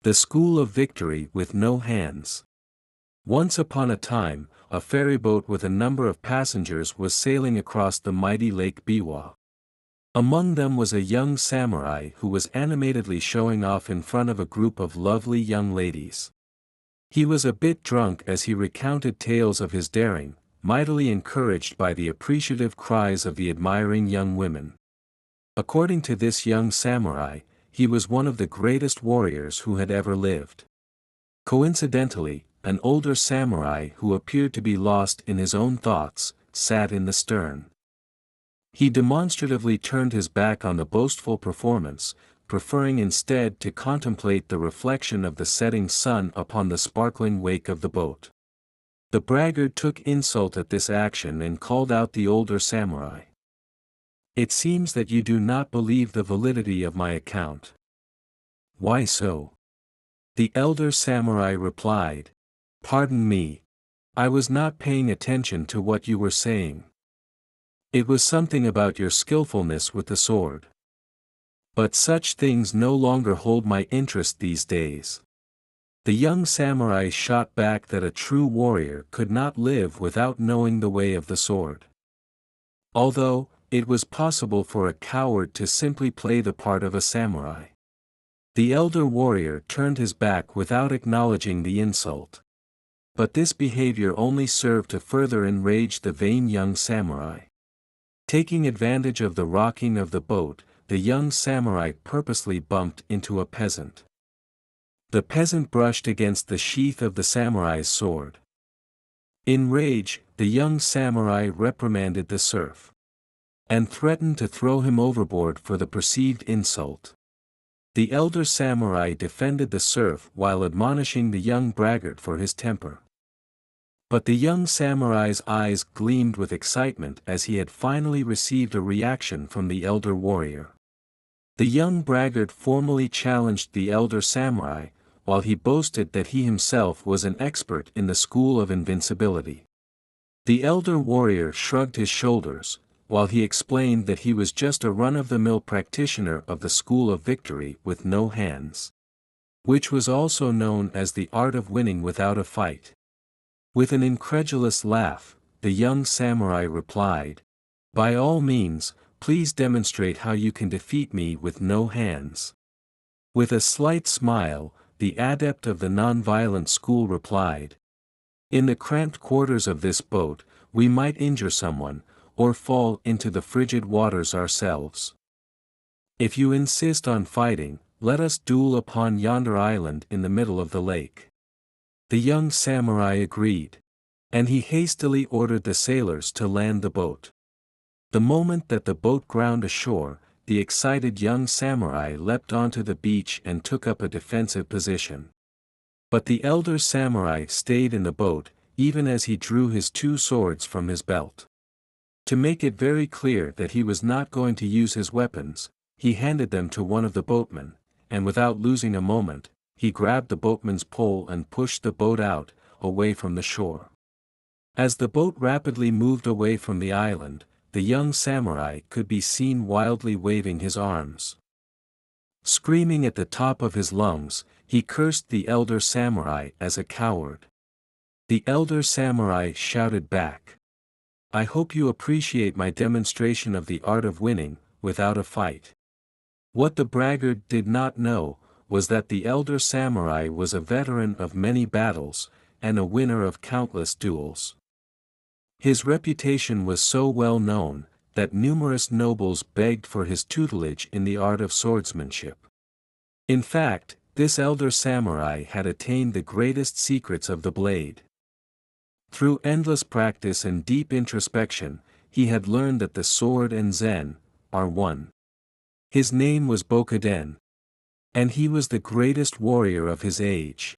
The School of Victory with No Hands. Once upon a time, a ferryboat with a number of passengers was sailing across the mighty Lake Biwa. Among them was a young samurai who was animatedly showing off in front of a group of lovely young ladies. He was a bit drunk as he recounted tales of his daring, mightily encouraged by the appreciative cries of the admiring young women. According to this young samurai, he was one of the greatest warriors who had ever lived. Coincidentally, an older samurai who appeared to be lost in his own thoughts, sat in the stern. He demonstratively turned his back on the boastful performance, preferring instead to contemplate the reflection of the setting sun upon the sparkling wake of the boat. The braggart took insult at this action and called out the older samurai. "It seems that you do not believe the validity of my account." "Why so?" The elder samurai replied. "Pardon me. I was not paying attention to what you were saying. It was something about your skillfulness with the sword. But such things no longer hold my interest these days." The young samurai shot back that a true warrior could not live without knowing the way of the sword. Although, it was possible for a coward to simply play the part of a samurai. The elder warrior turned his back without acknowledging the insult. But this behavior only served to further enrage the vain young samurai. Taking advantage of the rocking of the boat, the young samurai purposely bumped into a peasant. The peasant brushed against the sheath of the samurai's sword. In rage, the young samurai reprimanded the serf and threatened to throw him overboard for the perceived insult. The elder samurai defended the serf while admonishing the young braggart for his temper. But the young samurai's eyes gleamed with excitement as he had finally received a reaction from the elder warrior. The young braggart formally challenged the elder samurai, while he boasted that he himself was an expert in the school of invincibility. The elder warrior shrugged his shoulders, while he explained that he was just a run-of-the-mill practitioner of the School of Victory with No Hands, which was also known as the art of winning without a fight. With an incredulous laugh, the young samurai replied, "By all means, please demonstrate how you can defeat me with no hands." With a slight smile, the adept of the non-violent school replied, "In the cramped quarters of this boat, we might injure someone, or fall into the frigid waters ourselves. If you insist on fighting, let us duel upon yonder island in the middle of the lake." The young samurai agreed. And he hastily ordered the sailors to land the boat. The moment that the boat ground ashore, the excited young samurai leapt onto the beach and took up a defensive position. But the elder samurai stayed in the boat, even as he drew his two swords from his belt. To make it very clear that he was not going to use his weapons, he handed them to one of the boatmen, and without losing a moment, he grabbed the boatman's pole and pushed the boat out, away from the shore. As the boat rapidly moved away from the island, the young samurai could be seen wildly waving his arms. Screaming at the top of his lungs, he cursed the elder samurai as a coward. The elder samurai shouted back, "I hope you appreciate my demonstration of the art of winning, without a fight." What the braggart did not know, was that the elder samurai was a veteran of many battles, and a winner of countless duels. His reputation was so well known, that numerous nobles begged for his tutelage in the art of swordsmanship. In fact, this elder samurai had attained the greatest secrets of the blade. Through endless practice and deep introspection, he had learned that the sword and Zen are one. His name was Bokuden. And he was the greatest warrior of his age.